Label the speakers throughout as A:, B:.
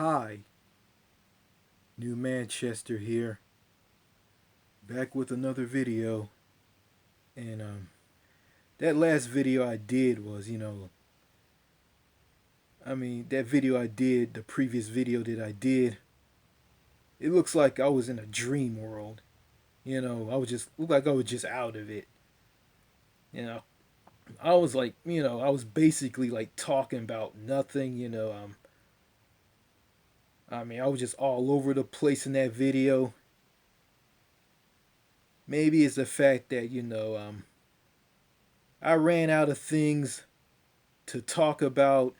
A: Hi, New Manchester here, back with another video. And that last video I did was, that video I did, the previous video that I did, it looks like I was in a dream world. I was just looked like I was just out of it. You know, I was like, I was basically like talking about nothing. I was just all over the place in that video. Maybe it's the fact that I ran out of things to talk about.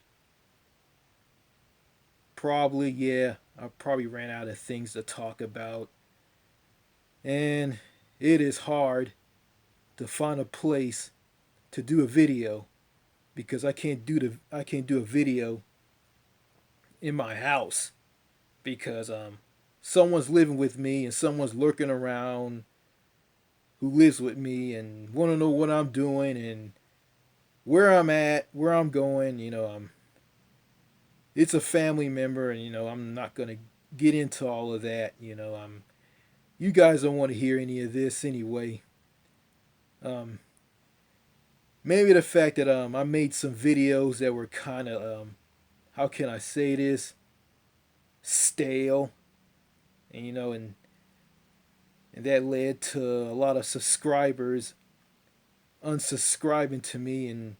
A: Probably, yeah. I probably ran out of things to talk about. And it is hard to find a place to do a video because I can't do a video in my house because someone's living with me and someone's lurking around who lives with me and want to know what I'm doing and where I'm at, where I'm going, it's a family member and I'm not going to get into all of that, you guys don't want to hear any of this anyway. Um, Maybe the fact that I made some videos that were kind of how can I say this, stale, and and that led to a lot of subscribers unsubscribing to me,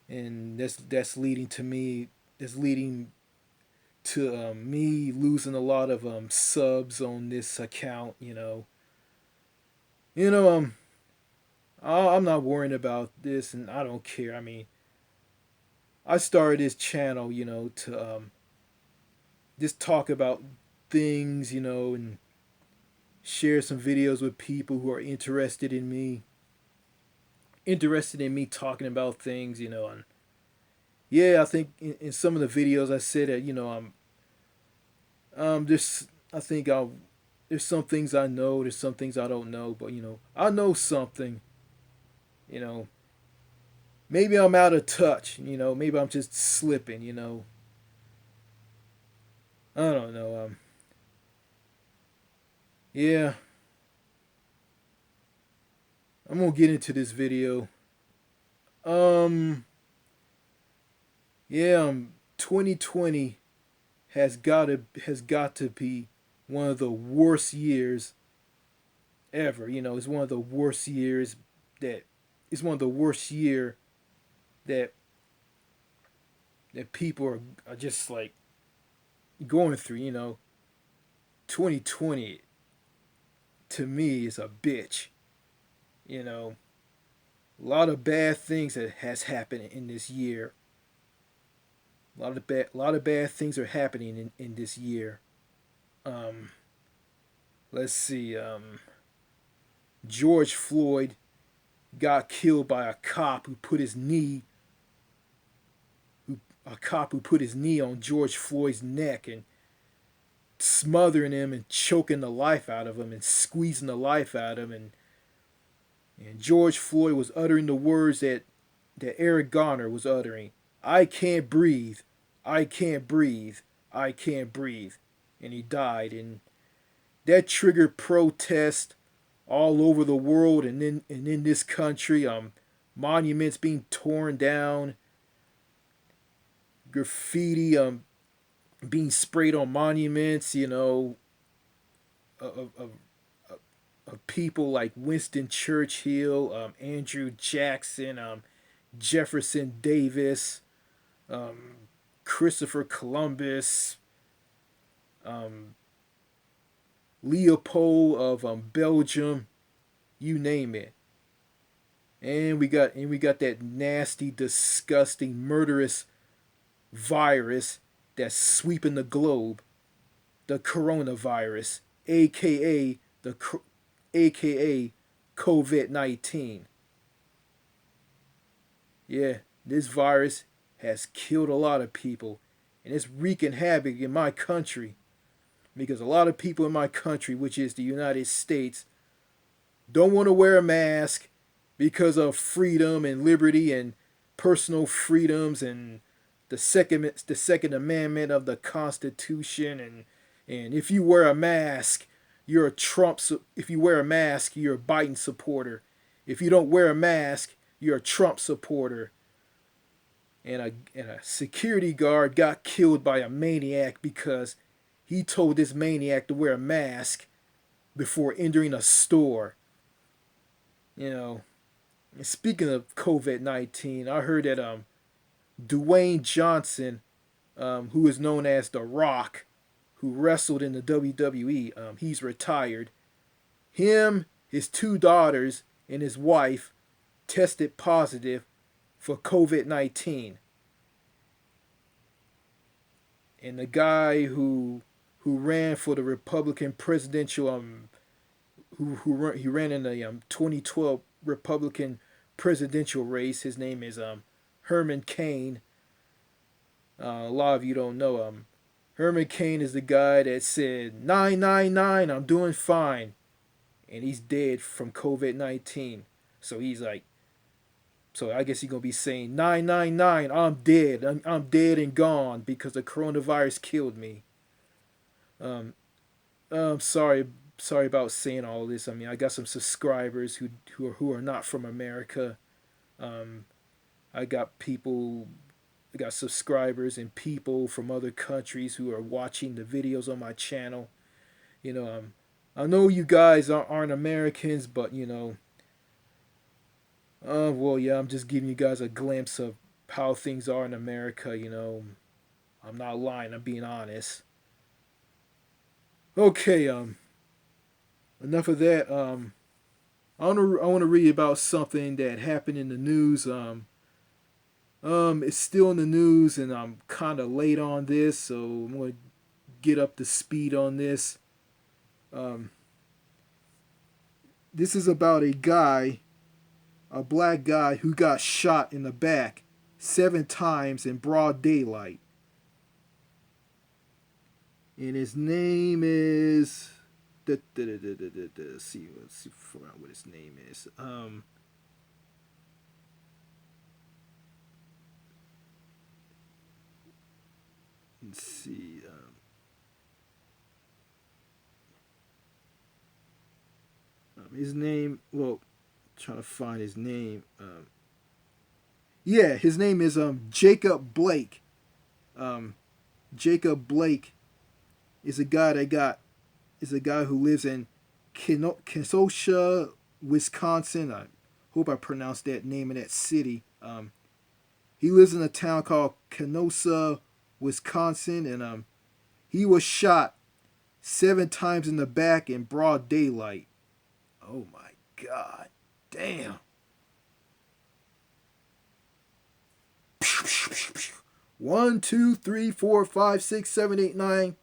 A: and that's leading to me losing a lot of subs on this account. You know I'm not worrying about this, and I don't care. I started this channel, to just talk about things, and share some videos with people who are interested in me talking about things, and yeah, I think in some of the videos I said that, there's I think I'll there's some things I know, there's some things I don't know, but I know something, you know. Maybe I'm out of touch, maybe I'm just slipping, I don't know. Yeah, I'm gonna get into this video. Um, yeah, 2020 has got to be one of the worst years ever. It's one of the worst years that it's one of the worst year that people are just like going through. 2020 to me is a bitch. You know, a lot of bad things that has happened in this year. A lot of bad things are happening in this year. Um, let's see. George Floyd got killed by a cop who put his knee on George Floyd's neck and smothering him and choking the life out of him and squeezing the life out of him, and George Floyd was uttering the words that Eric Garner was uttering. I can't breathe. I can't breathe. I can't breathe. And he died, and that triggered protest all over the world and in this country. Monuments being torn down, graffiti being sprayed on monuments, of, of, of people like Winston Churchill, Andrew Jackson, Jefferson Davis, um, Christopher Columbus, um, Leopold of Belgium, you name it. And we got that nasty, disgusting, murderous virus that's sweeping the globe, the coronavirus, aka COVID-19. Yeah, this virus has killed a lot of people, and it's wreaking havoc in my country because a lot of people in my country, which is the United States, don't want to wear a mask because of freedom and liberty and personal freedoms and the Second Amendment of the Constitution, and if you wear a mask, you're a If you wear a mask, you're a Biden supporter. If you don't wear a mask, you're a Trump supporter. And a security guard got killed by a maniac because he told this maniac to wear a mask before entering a store. You know, and speaking of COVID-19, I heard that Dwayne Johnson, who is known as The Rock, who wrestled in the WWE, he's retired. Him, his two daughters, and his wife tested positive for COVID-19. And the guy who ran for the Republican presidential he ran in the 2012 Republican presidential race. His name is Herman Cain. A lot of you don't know him. Herman Cain is the guy that said 999, I'm doing fine, and he's dead from COVID-19. So he's like, so I guess he's gonna be saying 999, I'm dead. I'm dead and gone because the coronavirus killed me. Um, I'm sorry about saying all this. I mean, I got some subscribers who are not from America. Um, I got people, I got subscribers and people from other countries who are watching the videos on my channel. You know, I know you guys aren't Americans, but well, yeah, I'm just giving you guys a glimpse of how things are in America. I'm not lying. I'm being honest. Okay, enough of that. I want to read about something that happened in the news. It's still in the news, and I'm kind of late on this, so I'm gonna get up to speed on this. Um, this is about a black guy who got shot in the back 7 times in broad daylight, and his name is. Let's see what his name is. Let's see. His name. Well, trying to find his name. Yeah, his name is Jacob Blake. Um, Jacob Blake is a guy who lives in Kenosha, Wisconsin. I hope I pronounced that name of that city. He lives in a town called Kenosha, Wisconsin, and he was shot 7 times in the back in broad daylight. Oh my God, damn! 1, 2, 3, 4, 5, 6, 7, 8, 9.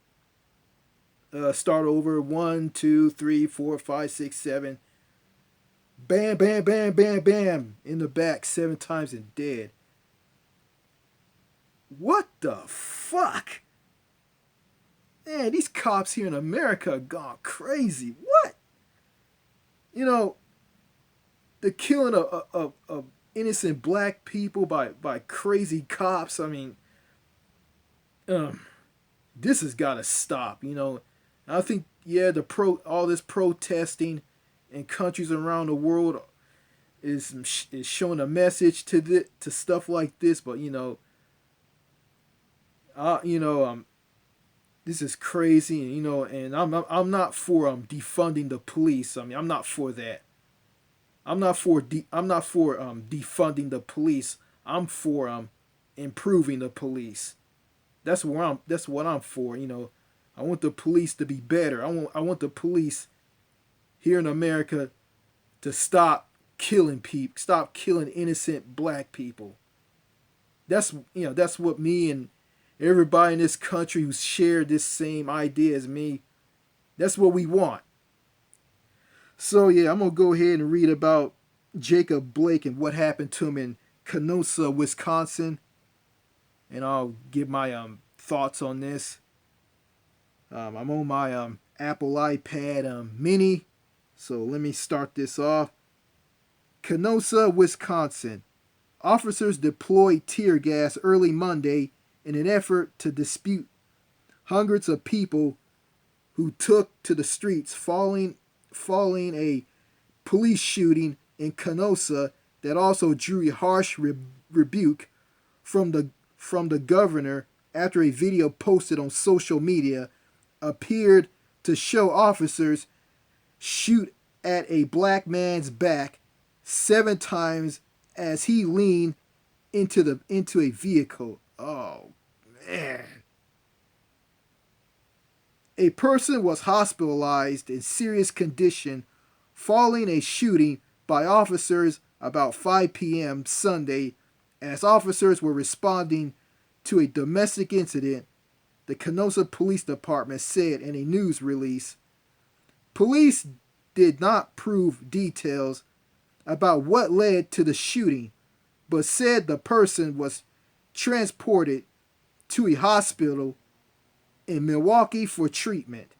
A: Start over. 1, 2, 3, 4, 5, 6, 7. Bam, bam, bam, bam, bam. In the back 7 times and dead. What the fuck? Man, these cops here in America are gone crazy. What? The killing of innocent black people by crazy cops. I mean, this has got to stop. I think all this protesting in countries around the world is showing a message to stuff like this. But this is crazy. And I'm not for defunding the police. I mean, I'm not for that. I'm not for defunding the police. I'm for improving the police. That's what I'm for. I want the police to be better. I want the police here in America to stop killing people, stop killing innocent black people. That's what me and everybody in this country who's shared this same idea as me, that's what we want. So yeah, I'm gonna go ahead and read about Jacob Blake and what happened to him in Kenosha, Wisconsin, and I'll give my thoughts on this. I'm on my Apple iPad mini, so let me start this off. Kenosha, Wisconsin. Officers deployed tear gas early Monday in an effort to dispute hundreds of people who took to the streets following a police shooting in Kenosha that also drew a harsh rebuke from the governor after a video posted on social media appeared to show officers shoot at a black man's back 7 times as he leaned into a vehicle. Oh man. A person was hospitalized in serious condition following a shooting by officers about 5 p.m. Sunday as officers were responding to a domestic incident, the Kenosha Police Department said in a news release. Police did not prove details about what led to the shooting, but said the person was transported to a hospital in Milwaukee for treatment.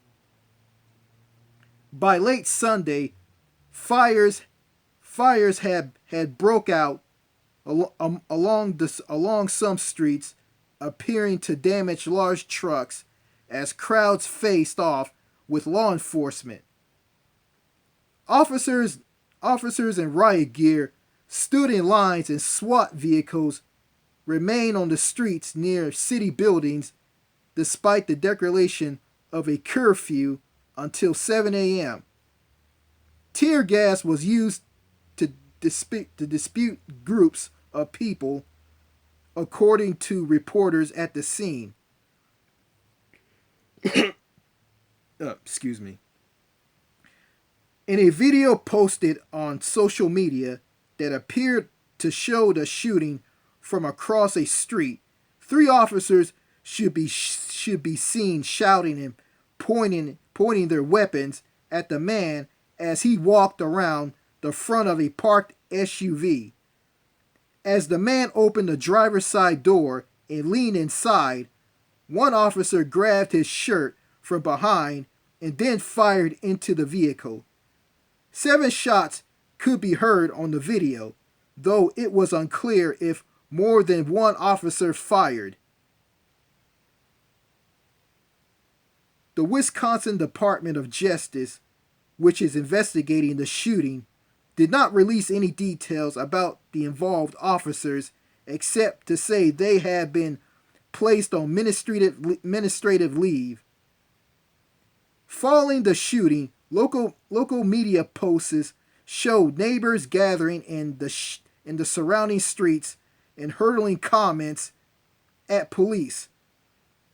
A: By late Sunday, fires had broke out along some streets, appearing to damage large trucks as crowds faced off with law enforcement. Officers in riot gear stood in lines, and SWAT vehicles remained on the streets near city buildings despite the declaration of a curfew until 7 a.m. Tear gas was used to dispute groups of people, according to reporters at the scene. Excuse me. In a video posted on social media that appeared to show the shooting from across a street, 3 officers should be seen shouting and pointing their weapons at the man as he walked around the front of a parked SUV. As the man opened the driver's side door and leaned inside, one officer grabbed his shirt from behind and then fired into the vehicle. 7 shots could be heard on the video, though it was unclear if more than one officer fired. The Wisconsin Department of Justice, which is investigating the shooting, did not release any details about the involved officers except to say they had been placed on administrative leave. Following the shooting, local media posts showed neighbors gathering in the surrounding streets and hurling comments at police.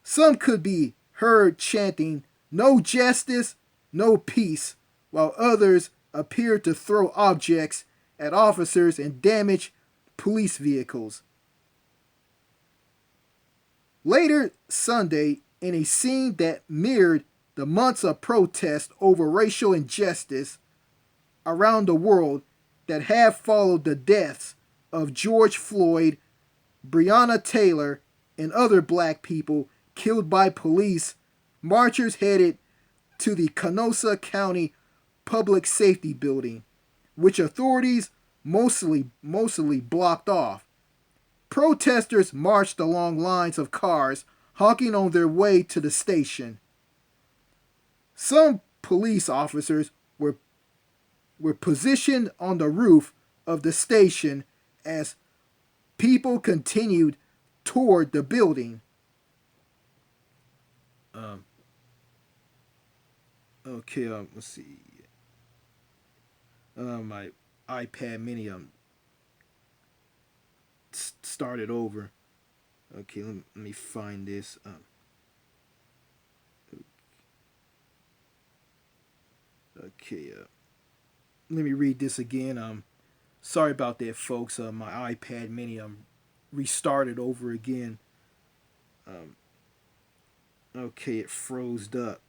A: Some could be heard chanting, "No justice, no peace," while others appeared to throw objects at officers and damage police vehicles. Later Sunday, in a scene that mirrored the months of protest over racial injustice around the world that have followed the deaths of George Floyd, Breonna Taylor, and other black people killed by police, marchers headed to the Kenosha County Public Safety Building, which authorities mostly blocked off. Protesters marched along lines of cars honking on their way to the station. Some police officers were positioned on the roof of the station as people continued toward the building. Let's see. My iPad mini started over. Okay, let me find this. Let me read this again. Sorry about that, folks. My iPad mini restarted over again. Okay, it froze up.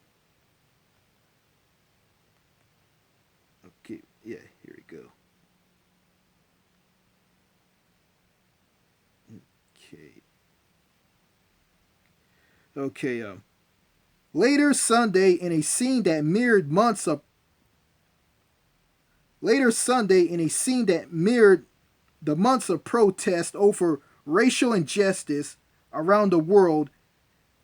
A: Okay, yeah, here we go. Okay. Later Sunday, in a scene that mirrored the months of protest over racial injustice around the world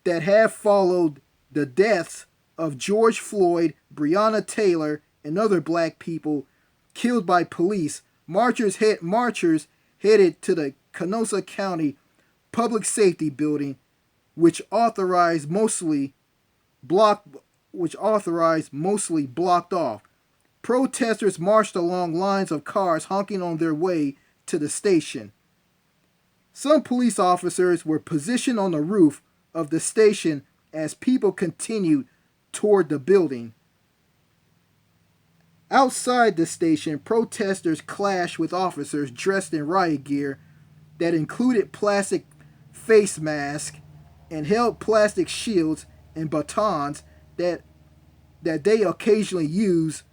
A: that have followed the deaths of George Floyd, Breonna Taylor, and other black people killed by police, marchers headed to the Kenosha County Public Safety Building, which authorized mostly blocked off. Protesters marched along lines of cars honking on their way to the station. Some police officers were positioned on the roof of the station as people continued toward the building. Outside the station, protesters clashed with officers dressed in riot gear that included plastic face masks and held plastic shields and batons that they occasionally use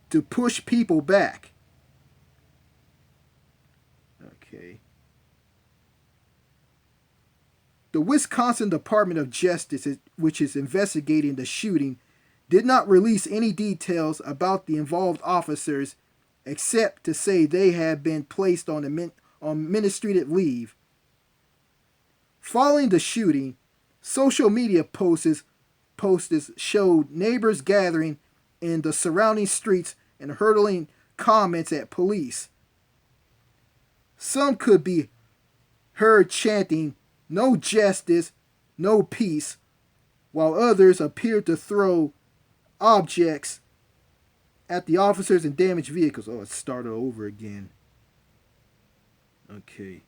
A: to push people back. Okay. The Wisconsin Department of Justice, which is investigating the shooting, did not release any details about the involved officers except to say they had been placed on administrative leave. Following the shooting, social media posts showed neighbors gathering in the surrounding streets and hurling comments at police. Some could be heard chanting, "No justice, no peace," while others appeared to throw objects at the officers and damaged vehicles. Oh, it started over again. Okay.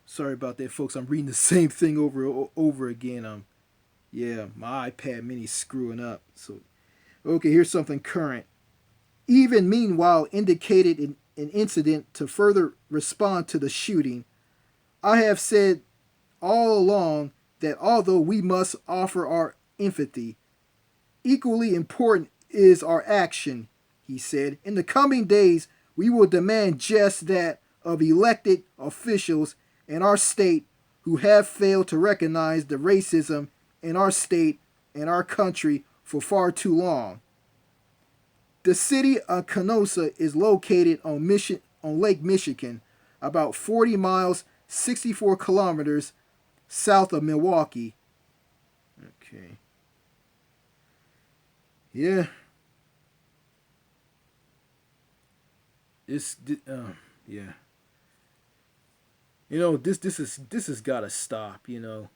A: Sorry about that, folks. I'm reading the same thing over again. Yeah, my iPad mini's screwing up. So, okay, here's something current. Even meanwhile indicated in an incident to further respond to the shooting. I have said all along that although we must offer our empathy, equally important is our action, he said. In the coming days, we will demand just that of elected officials in our state who have failed to recognize the racism in our state and our country for far too long. The city of Kenosha is located on Lake Michigan, about 40 miles, 64 kilometers south of Milwaukee. Okay. Yeah. Yeah. You know, this has got to stop. You know,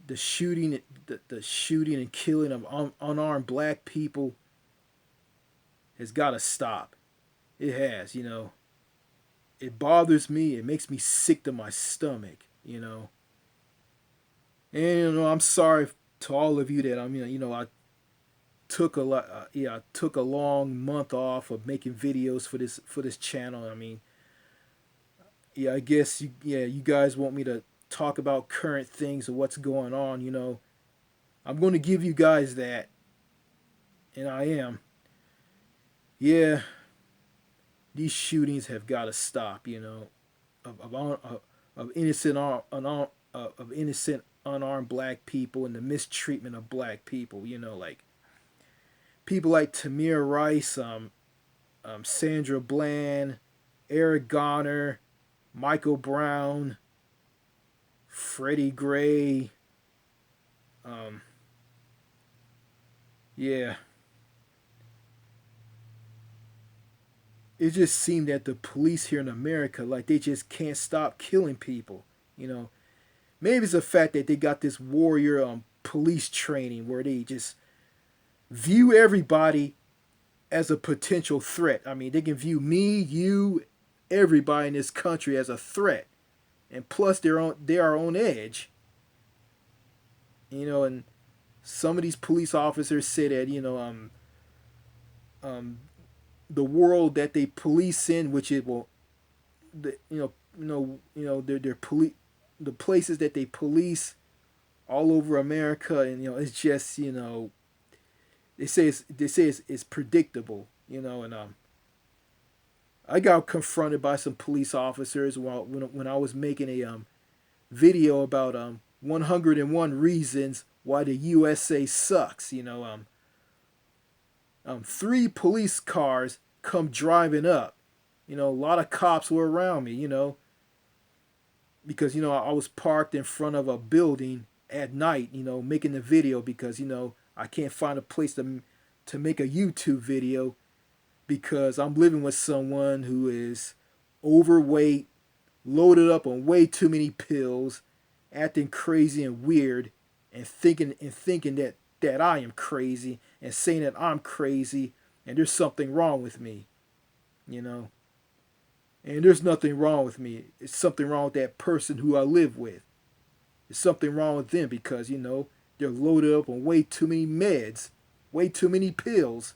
A: the shooting and killing of unarmed black people has got to stop. It has. You know, it bothers me. It makes me sick to my stomach. You know, and you know, I'm sorry to all of you that I took I took a long month off of making videos for this channel. I mean, yeah, I guess you guys want me to talk about current things or what's going on. You know, I'm going to give you guys that, and I am. Yeah, these shootings have got to stop. You know, of innocent unarmed black people and the mistreatment of black people. You know, like people like Tamir Rice, Sandra Bland, Eric Garner, Michael Brown, Freddie Gray. Yeah. It just seemed that the police here in America, like, they just can't stop killing people. You know, maybe it's the fact that they got this warrior police training where they just view everybody as a potential threat. I mean, they can view me, you, everybody in this country as a threat, and plus they are on edge. You know, and some of these police officers say that the world that they police in, which it will, they're police, the places that they police all over America, and it's just they say it's predictable, and I got confronted by some police officers when I was making a video about 101 reasons why the USA sucks. 3 police cars come driving up, A lot of cops were around me, because I was parked in front of a building at night, making the video because I can't find a place to make a YouTube video because I'm living with someone who is overweight, loaded up on way too many pills, acting crazy and weird, and thinking that I am crazy and saying that I'm crazy and there's something wrong with me, you know. And there's nothing wrong with me. It's something wrong with that person who I live with. There's something wrong with them because, they're loaded up on way too many meds, way too many pills.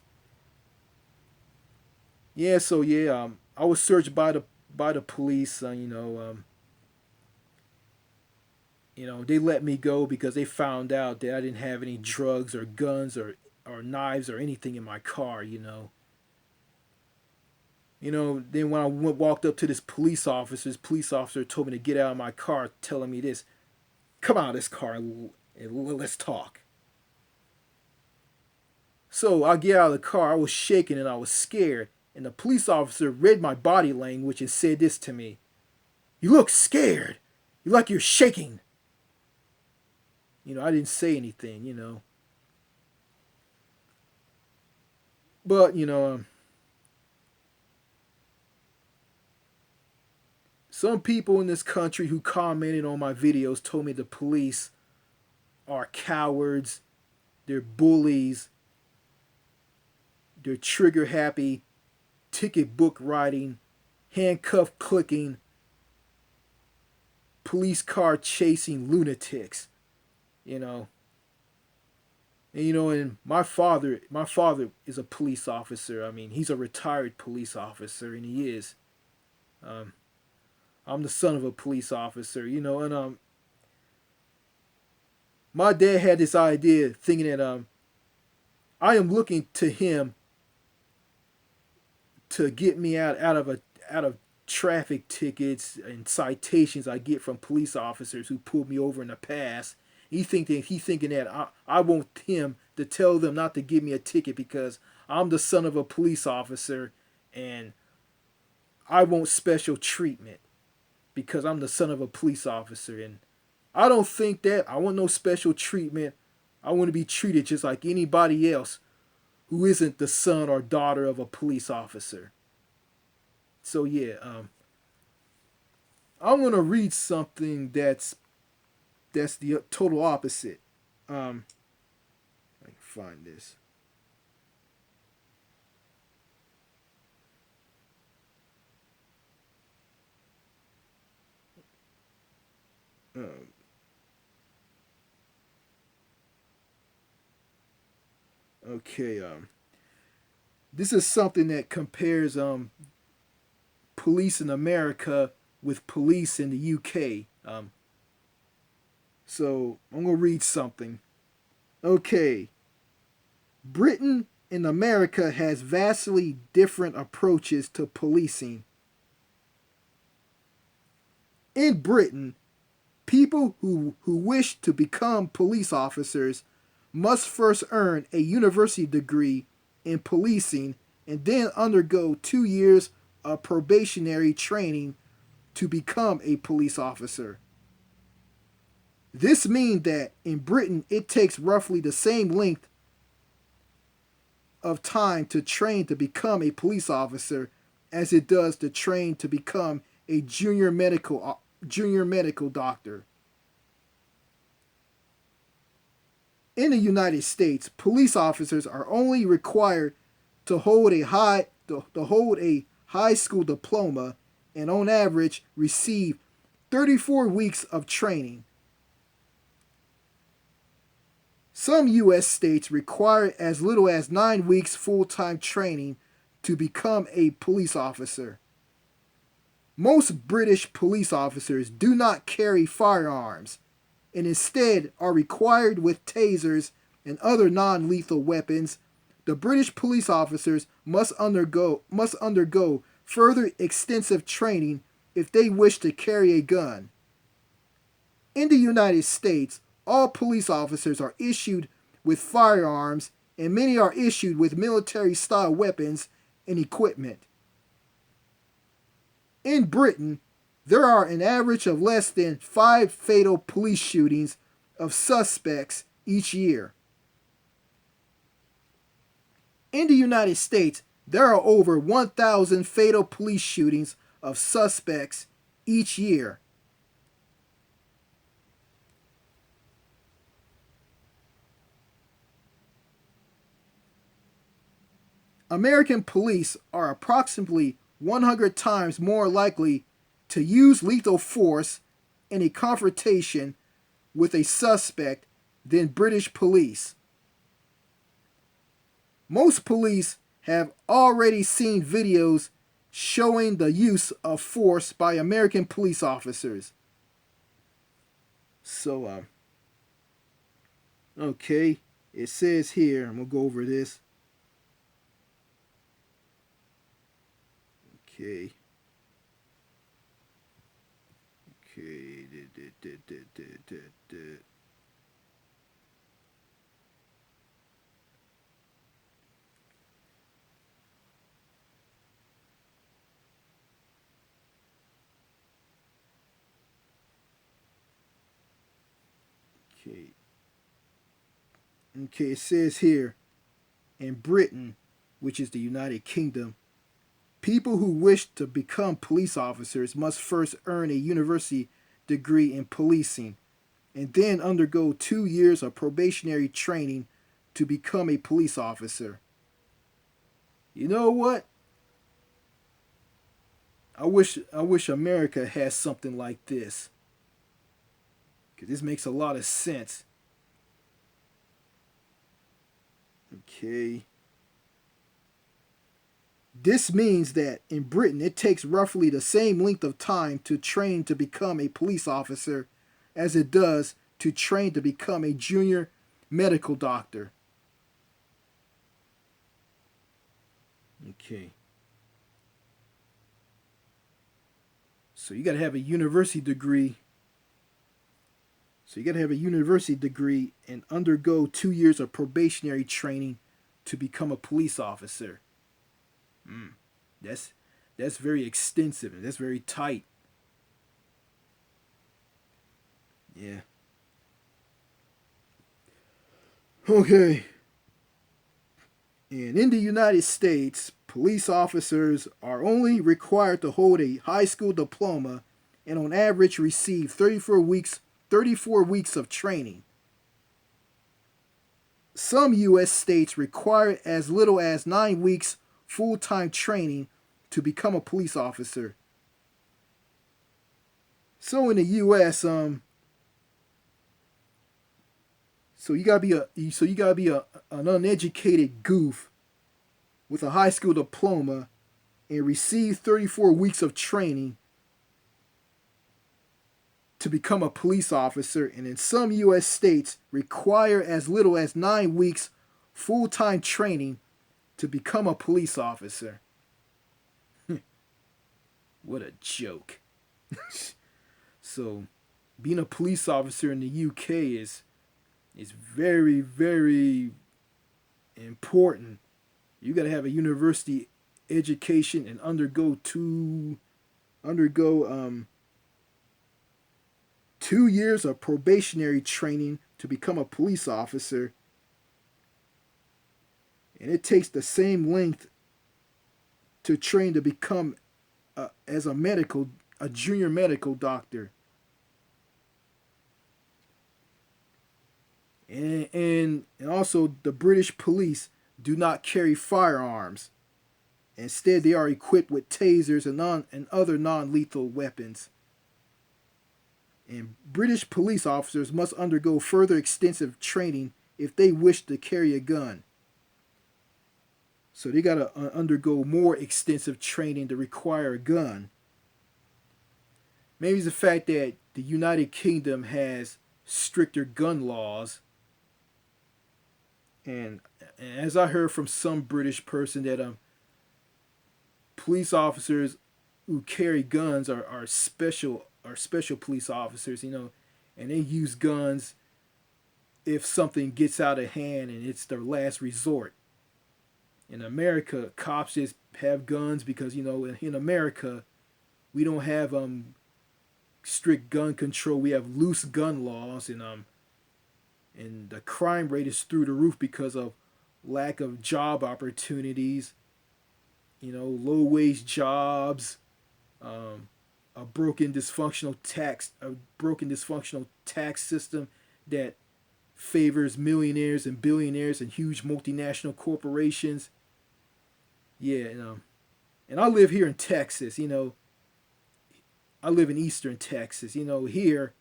A: Yeah, so yeah, I was searched by the police. They let me go because they found out that I didn't have any drugs or guns or knives or anything in my car. Then when I walked up to this police officer told me to get out of my car, telling me this: "Come out of this car and let's talk." So I get out of the car. I was shaking and I was scared. And the police officer read my body language and said this to me: "You look scared. You like you're shaking." I didn't say anything. But some people in this country who commented on my videos told me the police are cowards, they're bullies, they're trigger happy, ticket book writing, handcuff clicking, police car chasing lunatics, you know. And my father is a police officer. I mean, he's a retired police officer, and he is. Um, I'm the son of a police officer, and my dad had this idea, thinking that I am looking to him to get me out of traffic tickets and citations I get from police officers who pulled me over in the past. He thinking that I want him to tell them not to give me a ticket because I'm the son of a police officer and I want special treatment because I'm the son of a police officer. And I don't think that. I want no special treatment. I want to be treated just like anybody else who isn't the son or daughter of a police officer. So yeah, I'm gonna read something that's the total opposite. Um, I can find this. Um, okay, this is something that compares police in America with police in the UK. So I'm gonna read something. Okay, Britain and America has vastly different approaches to policing. In Britain, people who wish to become police officers must first earn a university degree in policing and then undergo 2 years of probationary training to become a police officer. This means that in Britain it takes roughly the same length of time to train to become a police officer as it does to train to become a junior medical doctor. In the United States, police officers are only required to hold a high school diploma and on average receive 34 weeks of training. Some US states require as little as 9 weeks full-time training to become a police officer. Most British police officers do not carry firearms and instead are required with tasers and other non-lethal weapons. The British police officers must undergo further extensive training if they wish to carry a gun. In the United States, all police officers are issued with firearms and many are issued with military style weapons and equipment. In Britain, there are an average of less than 5 fatal police shootings of suspects each year. In the United States, there are over 1,000 fatal police shootings of suspects each year. American police are approximately 100 times more likely to use lethal force in a confrontation with a suspect than British police. Most police have already seen videos showing the use of force by American police officers. So, okay, it says here, I'm going to go over this. Okay. Okay. Okay. Okay, it says here, in Britain, which is the United Kingdom, people who wish to become police officers must first earn a university degree in policing and then undergo 2 years of probationary training to become a police officer. You know what? I wish America has something like this. Cause this makes a lot of sense. Okay. This means that in Britain it takes roughly the same length of time to train to become a police officer as it does to train to become a junior medical doctor. Okay. So you got to have a university degree. So you got to have a university degree and undergo 2 years of probationary training to become a police officer. Mm, that's very extensive and that's very tight. Yeah. Okay. And in the United States, police officers are only required to hold a high school diploma and on average receive 34 weeks of training. Some US states require as little as 9 weeks full-time training to become a police officer. So in the US, you gotta be an uneducated goof with a high school diploma and receive 34 weeks of training to become a police officer, and in some U.S. states require as little as 9 weeks full-time training to become a police officer. What a joke. So, being a police officer in the UK is very, very important. You got to have a university education and undergo 2 years of probationary training to become a police officer. And it takes the same length to train to become as a junior medical doctor. And also the British police do not carry firearms. Instead, they are equipped with tasers and other non-lethal weapons. And British police officers must undergo further extensive training if they wish to carry a gun. So they got to undergo more extensive training to require a gun. Maybe it's the fact that the United Kingdom has stricter gun laws. And as I heard from some British person that police officers who carry guns are special police officers, and they use guns if something gets out of hand and it's their last resort. In America, cops just have guns because in America We don't have strict gun control. We have loose gun laws, and the crime rate is through the roof because of lack of job opportunities. Low wage jobs, um, a broken dysfunctional tax system that favors millionaires and billionaires and huge multinational corporations. Yeah, and I live here in Texas. I live in Eastern Texas. Here,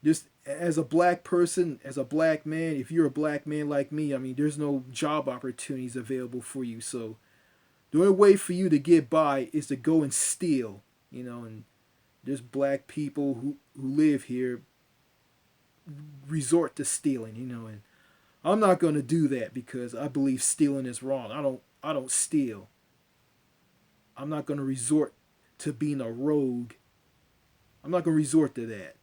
A: just as a black person, as a black man, if you're a black man like me, I mean, there's no job opportunities available for you. So the only way for you to get by is to go and steal. And there's black people who live here resort to stealing. And I'm not going to do that because I believe stealing is wrong. I don't steal. I'm not going to resort to being a rogue. I'm not going to resort to that.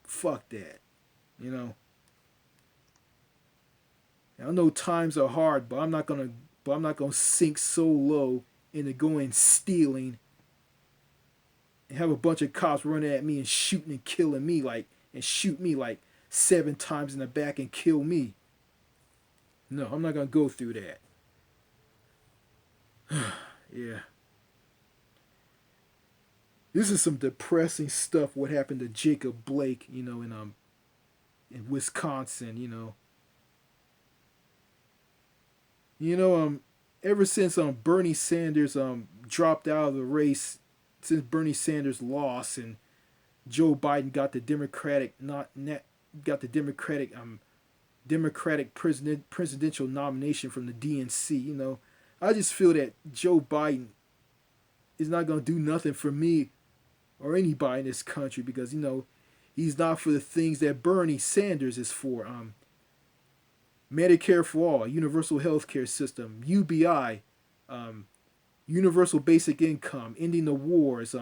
A: Fuck that. You know. I know times are hard, but I'm not gonna sink so low into going stealing and have a bunch of cops running at me and shooting and killing me and shoot me like 7 times in the back and kill me. No, I'm not gonna go through that. Yeah. This is some depressing stuff. What happened to Jacob Blake? In Wisconsin. Ever since Bernie Sanders dropped out of the race, since Bernie Sanders lost and Joe Biden got the Democratic presidential nomination from the DNC. I just feel that Joe Biden is not gonna do nothing for me or anybody in this country because he's not for the things that Bernie Sanders is for. Medicare for all, universal health care system, UBI, universal basic income, ending the wars,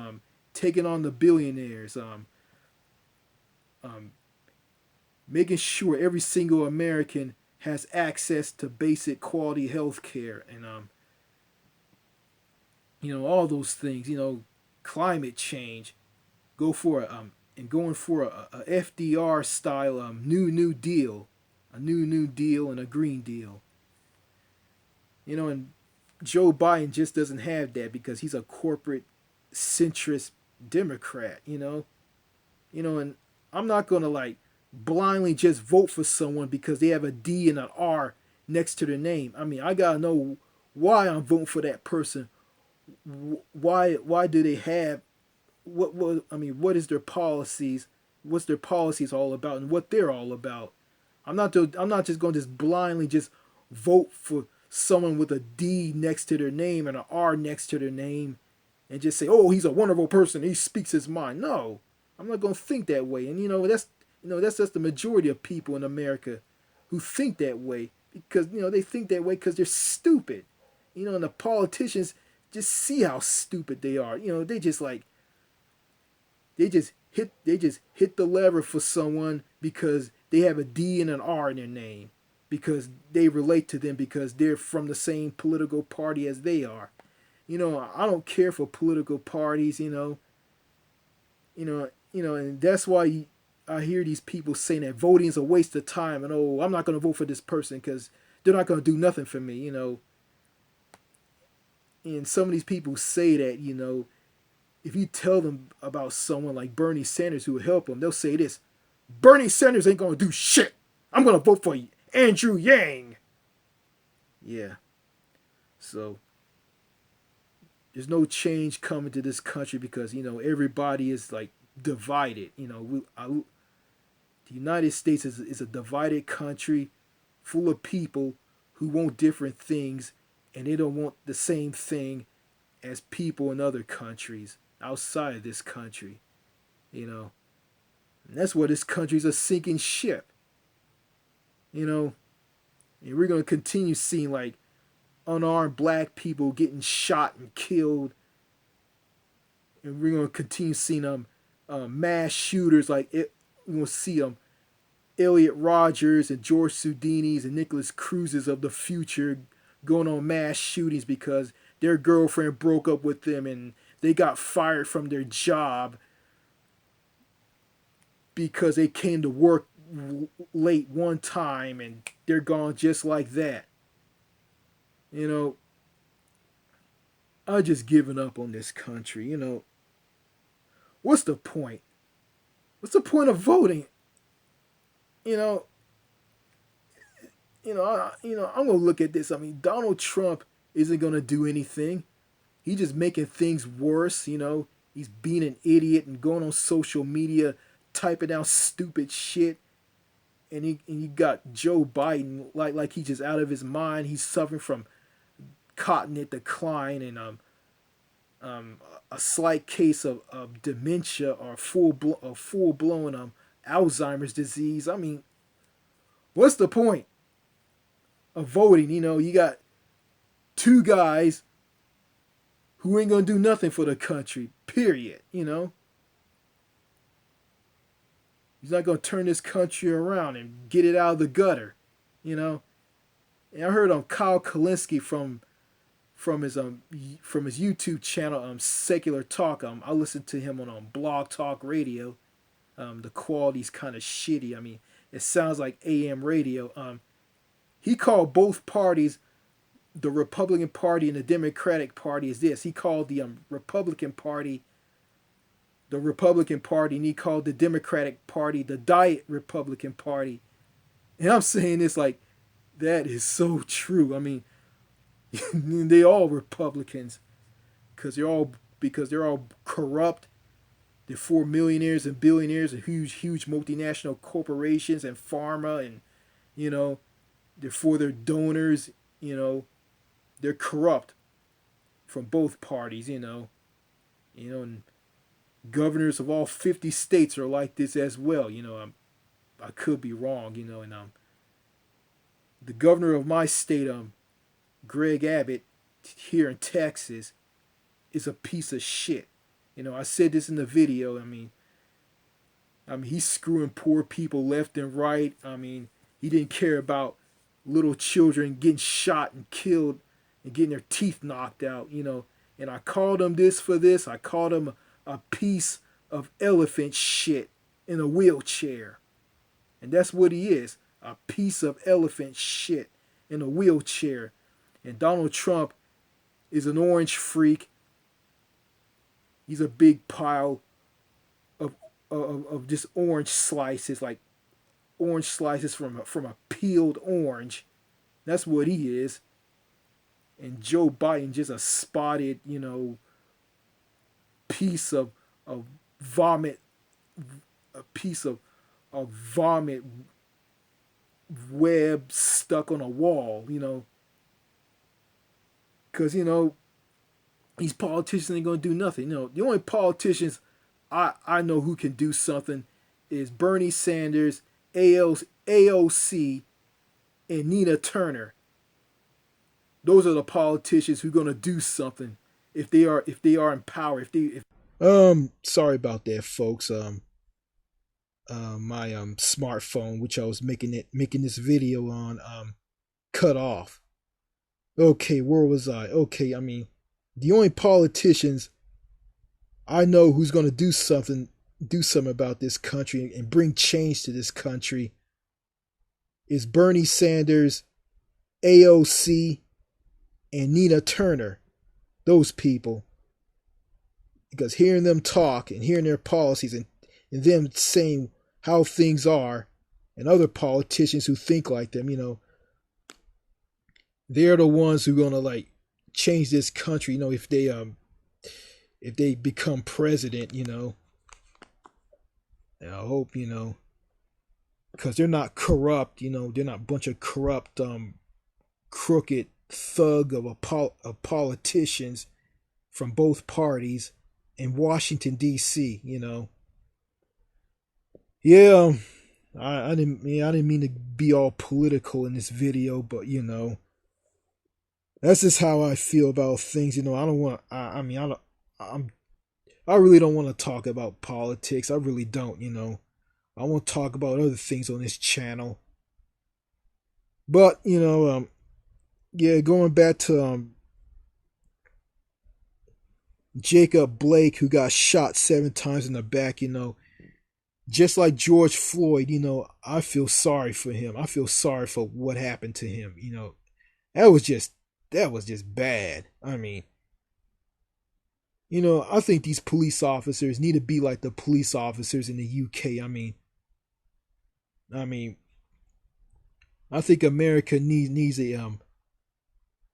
A: taking on the billionaires, making sure every single American has access to basic quality health care, and all those things. Climate change, going for a FDR style new deal, a new deal and a green deal. And Joe Biden just doesn't have that because he's a corporate centrist Democrat. And I'm not gonna blindly just vote for someone because they have a D and an R next to their name. I mean, I gotta know why I'm voting for that person. Why do they have what is their policies? What's their policies all about and what they're all about? I'm not just going to just blindly just vote for someone with a D next to their name and an R next to their name and just say, "Oh, he's a wonderful person. He speaks his mind." No, I'm not going to think that way. And that's just the majority of people in America who think that way because they think that way because they're stupid. And the politicians just see how stupid they are. They just hit the lever for someone because they have a D and an R in their name because they relate to them because they're from the same political party as they are. I don't care for political parties. And that's why I hear these people saying that voting is a waste of time and I'm not going to vote for this person because they're not going to do nothing for me. And some of these people say that if you tell them about someone like Bernie Sanders who will help them, they'll say this: Bernie Sanders ain't gonna do shit. I'm gonna vote for Andrew Yang. Yeah. So there's no change coming to this country because everybody is divided. The United States is a divided country full of people who want different things and they don't want the same thing as people in other countries outside of this country. And that's why this country's a sinking ship. And we're going to continue seeing unarmed black people getting shot and killed. And we're going to continue seeing mass shooters we're going to see Elliot Rogers and George Soudinis and Nicholas Cruzes of the future going on mass shootings because their girlfriend broke up with them and they got fired from their job because they came to work late one time and they're gone just like that. You know, I just given up on this country. What's the point? What's the point of voting? You know, I'm gonna look at this. I mean, Donald Trump isn't gonna do anything. He's just making things worse. He's being an idiot and going on social media, typing out stupid shit. And you got Joe Biden like he's just out of his mind. He's suffering from cognitive decline and a slight case of dementia or full blown Alzheimer's disease. I mean, what's the point of voting? You got two guys who ain't gonna do nothing for the country. Period. He's not gonna turn this country around and get it out of the gutter. You know. And I heard on Kyle Kalinske from his YouTube channel, Secular Talk. I listened to him on Blog Talk Radio. The quality's kind of shitty. I mean, it sounds like AM radio. He called both parties, the Republican Party and the Democratic Party, is this. He called the Republican Party the Republican Party, and he called the Democratic Party the Diet Republican Party. And I'm saying this like, that is so true. I mean, they all Republicans because they're all corrupt. They're for millionaires and billionaires and huge multinational corporations and pharma, and they're for their donors. They're corrupt from both parties. And governors of all 50 states are like this as well. I could be wrong. And the governor of my state, Greg Abbott, here in Texas, is a piece of shit. I said this in the video. I mean, he's screwing poor people left and right. I mean, he didn't care about little children getting shot and killed and getting their teeth knocked out. And I called him this for this. I called him a piece of elephant shit in a wheelchair. And that's what he is, a piece of elephant shit in a wheelchair. And Donald Trump is an orange freak. He's a big pile of just orange slices, like orange slices from a peeled orange. That's what he is. And Joe Biden just a spotted, piece of vomit, a piece of vomit web stuck on a wall, because these politicians ain't gonna do nothing. The only politicians I know who can do something is Bernie Sanders, AOC, and Nina Turner. Those are the politicians who are gonna do something if they are in power. Sorry about that, folks. My smartphone, which I was making this video on, cut off. Okay, where was I? Okay, I mean, the only politicians I know who's gonna do something about this country and bring change to this country is Bernie Sanders, AOC, and Nina Turner. Those people. Because hearing them talk and hearing their policies and them saying how things are, and other politicians who think like them, they're the ones who are gonna like change this country. If they become president, and I hope because they're not corrupt. They're not a bunch of corrupt, crooked thug of politicians from both parties in Washington D.C. Yeah, I didn't mean to be all political in this video, but that's just how I feel about things. I don't want. I really don't want to talk about politics. I really don't. I want to talk about other things on this channel. But yeah, going back to Jacob Blake, who got shot 7 times in the back, just like George Floyd, I feel sorry for him. I feel sorry for what happened to him. That was just that was just bad. I mean, I think these police officers need to be like the police officers in the UK. I mean, I think America needs a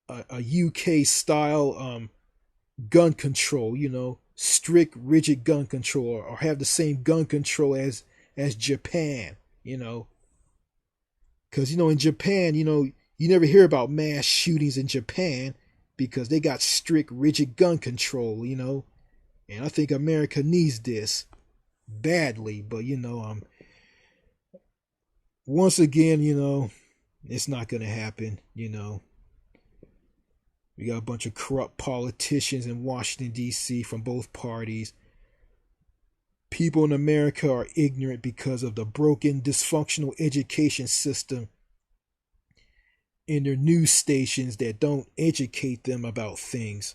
A: UK style gun control. Strict, rigid gun control, or have the same gun control as Japan. You know, because in Japan, you never hear about mass shootings in Japan because they got strict, rigid gun control. And I think America needs this badly. But once again, it's not gonna happen. We got a bunch of corrupt politicians in Washington D.C. from both parties. People in America are ignorant because of the broken, dysfunctional education system in their news stations that don't educate them about things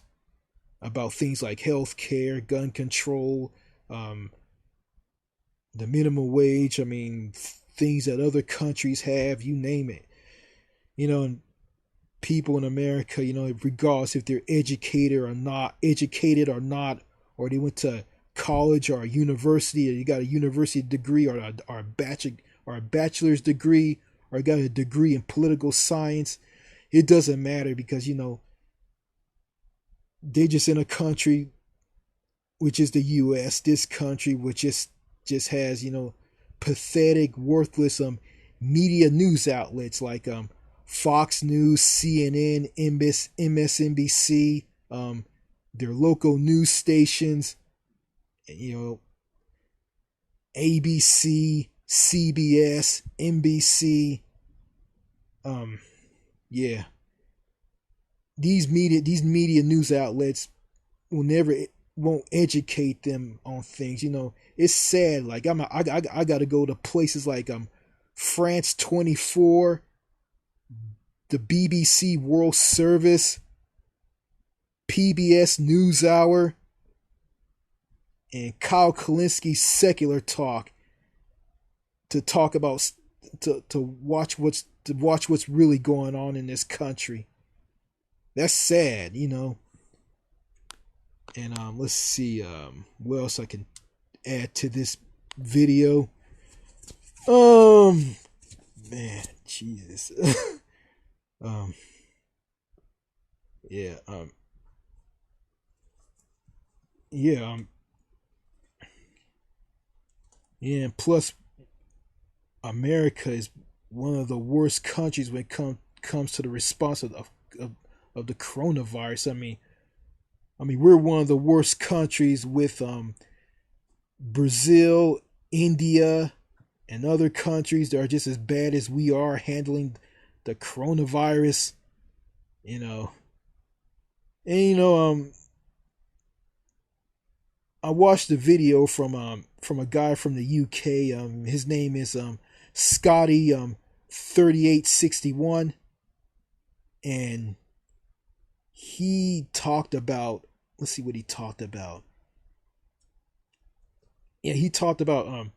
A: like health care, gun control, the minimum wage. I mean, things that other countries have, you name it. And people in America, regardless if they're educated or not, or they went to college or a university, or you got a university degree or a bachelor's degree, or got a degree in political science, it doesn't matter because they're just in a country which is the US, this country which just has pathetic, worthless media news outlets like Fox News, CNN, MSNBC, their local news stations, ABC, CBS, NBC. Yeah, these media news outlets won't educate them on things. It's sad. Like I got to go to places like France 24, the BBC World Service, PBS NewsHour, and Kyle Kalinski's Secular Talk to talk about to watch what's really going on in this country. That's sad. And let's see what else I can add to this video. Man, Jesus. Yeah, yeah, yeah, and plus America is one of the worst countries when it comes to the response of the coronavirus. I mean, we're one of the worst countries with Brazil, India, and other countries that are just as bad as we are handling the coronavirus. You know, and I watched a video from a guy from the UK. His name is Scotty 3861, and he talked about. Let's see what he talked about. Yeah, he talked about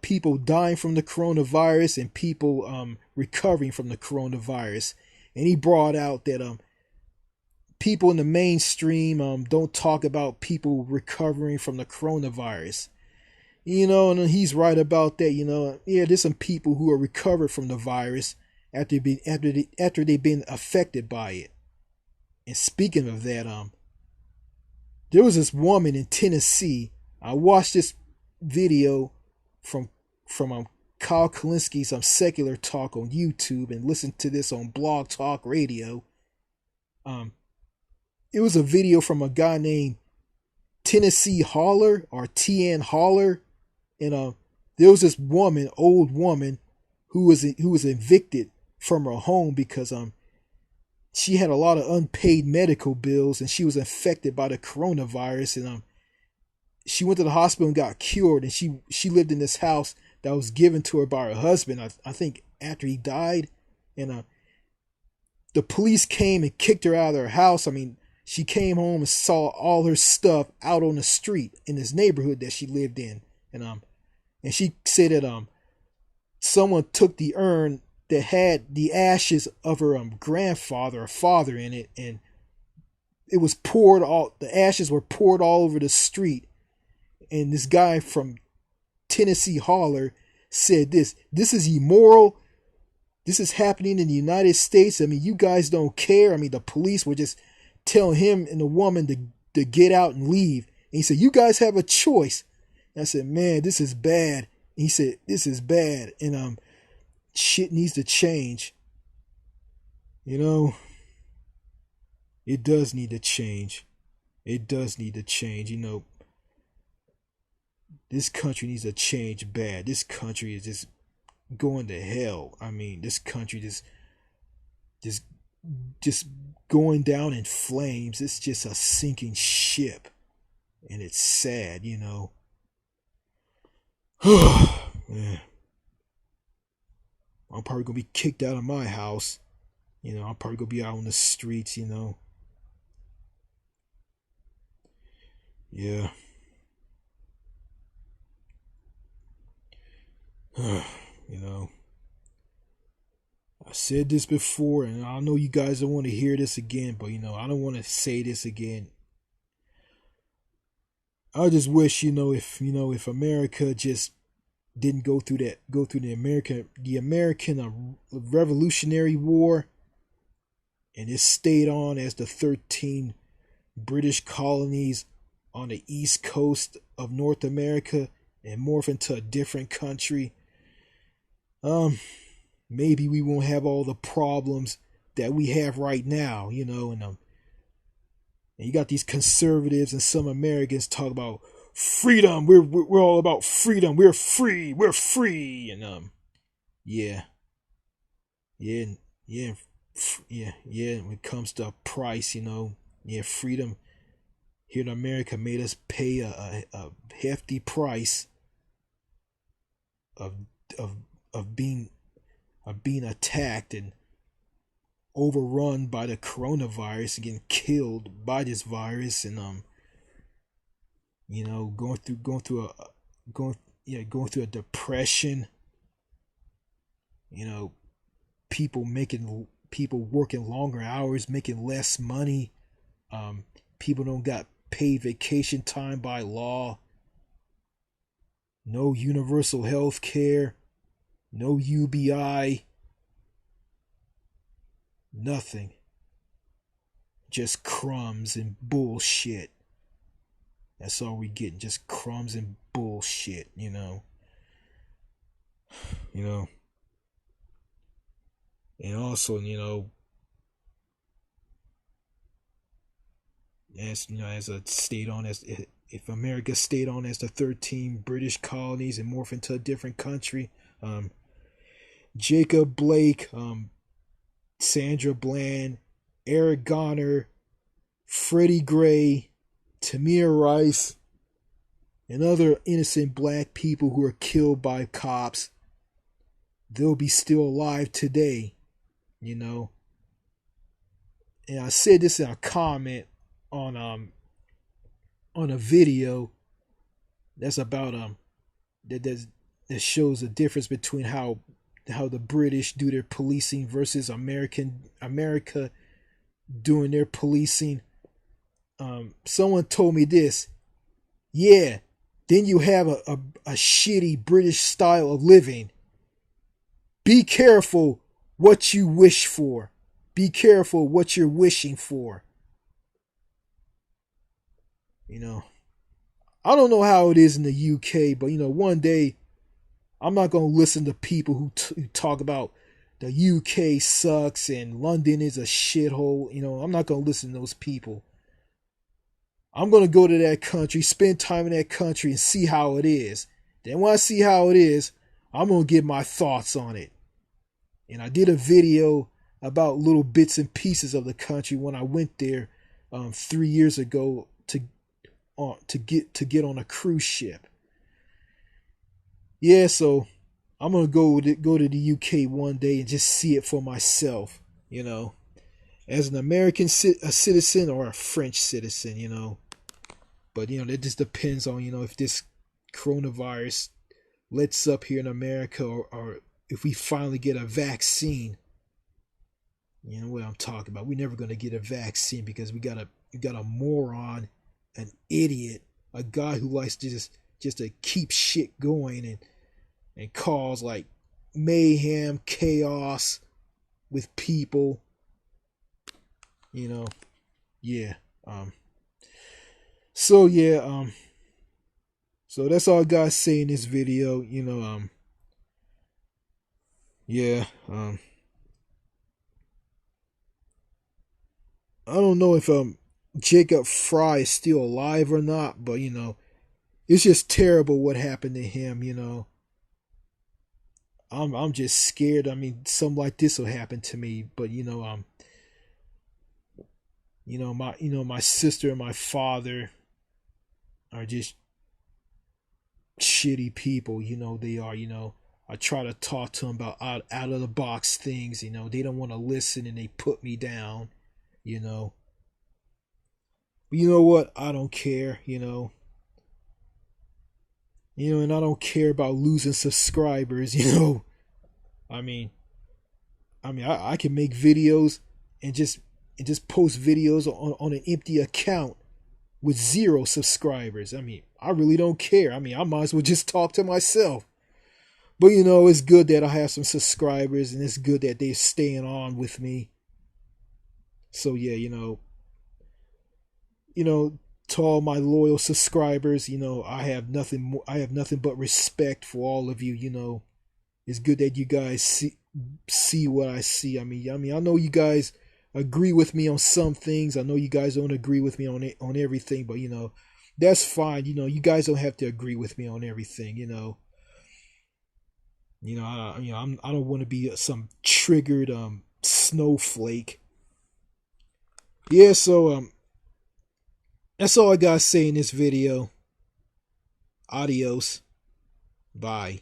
A: people dying from the coronavirus and people recovering from the coronavirus, and he brought out that people in the mainstream don't talk about people recovering from the coronavirus. And he's right about that. Yeah, there's some people who are recovered from the virus after they've been affected by it. And speaking of that, there was this woman in Tennessee. I watched this video from Kyle Kalinski's Secular Talk on YouTube and listened to this on Blog Talk Radio. It was a video from a guy named Tennessee Holler or TN Holler, and there was this old woman, who was evicted from her home because she had a lot of unpaid medical bills and she was infected by the coronavirus, and she went to the hospital and got cured, and she lived in this house that was given to her by her husband, I think after he died, and the police came and kicked her out of her house. I mean, she came home and saw all her stuff out on the street in this neighborhood that she lived in, and she said that someone took the urn that had the ashes of her grandfather or father in it, and it was poured all the ashes were poured all over the street. And this guy from Tennessee Holler said this is immoral. This is happening in the United States. I mean, you guys don't care. I mean, the police were just telling him and the woman to get out and leave. And he said, you guys have a choice. And I said, man, this is bad. And he said, this is bad. And shit needs to change. You know, it does need to change. It does need to change. You know, this country needs to change bad. This country is just going to hell. I mean, this country just going down in flames. It's just a sinking ship. And it's sad, you know. Man. I'm probably gonna be kicked out of my house. You know, I'm probably gonna be out on the streets, you know. Yeah. You know. I said this before, and I know you guys don't want to hear this again, but you know, I don't want to say this again. I just wish, if America just didn't go through the American Revolutionary War, and it stayed on as the 13 British colonies on the east coast of North America and morph into a different country. Maybe we won't have all the problems that we have right now, you know, and you got these conservatives and some Americans talk about freedom. We're all about freedom. We're free. And yeah, yeah, yeah, yeah. When it comes to a price, you know, yeah, freedom here in America made us pay a hefty price of being attacked and overrun by the coronavirus and getting killed by this virus, and going through a depression. You know, people working longer hours, making less money. People don't got paid vacation time by law. No universal health care. No UBI. Nothing. Just crumbs and bullshit. That's all we getting. Just crumbs and bullshit, you know. You know. And also, you know, as if America stayed on as the 13 British colonies and morphed into a different country, Jacob Blake, Sandra Bland, Eric Garner, Freddie Gray, Tamir Rice, and other innocent black people who are killed by cops, they'll be still alive today, you know. And I said this in a comment on a video that's about that shows the difference between how the British do their policing versus America doing their policing. Someone told me this. Yeah, then you have a shitty British style of living. Be careful what you wish for. Be careful what you're wishing for. You know, I don't know how it is in the UK, but you know, one day I'm not going to listen to people who talk about the UK sucks and London is a shithole. You know, I'm not going to listen to those people. I'm going to go to that country, spend time in that country and see how it is. Then when I see how it is, I'm going to give my thoughts on it. And I did a video about little bits and pieces of the country when I went there 3 years ago to get on a cruise ship. Yeah, so I'm gonna go to the UK one day and just see it for myself, you know. as an American a citizen or a French citizen, you know. But you know, that just depends on, you know, if this coronavirus lets up here in America, or if we finally get a vaccine. You know what I'm talking about. We're never gonna get a vaccine because we got a moron, an idiot, a guy who likes to just to keep shit going and cause like mayhem, chaos with people. You know, yeah. So yeah. So that's all I gotta say in this video. You know. Yeah. I don't know if Jacob Fry is still alive or not, but you know, it's just terrible what happened to him. You know, I'm just scared. I mean, something like this will happen to me. But you know my sister and my father are just shitty people. You know they are. You know, I try to talk to them about out of the box things. You know, they don't want to listen and they put me down. You know, but you know what? I don't care. You know, and I don't care about losing subscribers. You know, I mean, I can make videos and just post videos on an empty account with 0 subscribers. I mean, I really don't care. I mean, I might as well just talk to myself. But you know, it's good that I have some subscribers, and it's good that they're staying on with me. So yeah, to all my loyal subscribers, you know, I have nothing but respect for all of you. You know, it's good that you guys see what I see. I mean, I know you guys agree with me on some things. I know you guys don't agree with me on everything, but you know, that's fine. You know, you guys don't have to agree with me on everything. I don't want to be some triggered snowflake. Yeah, so that's all I gotta say in this video. Adios. Bye.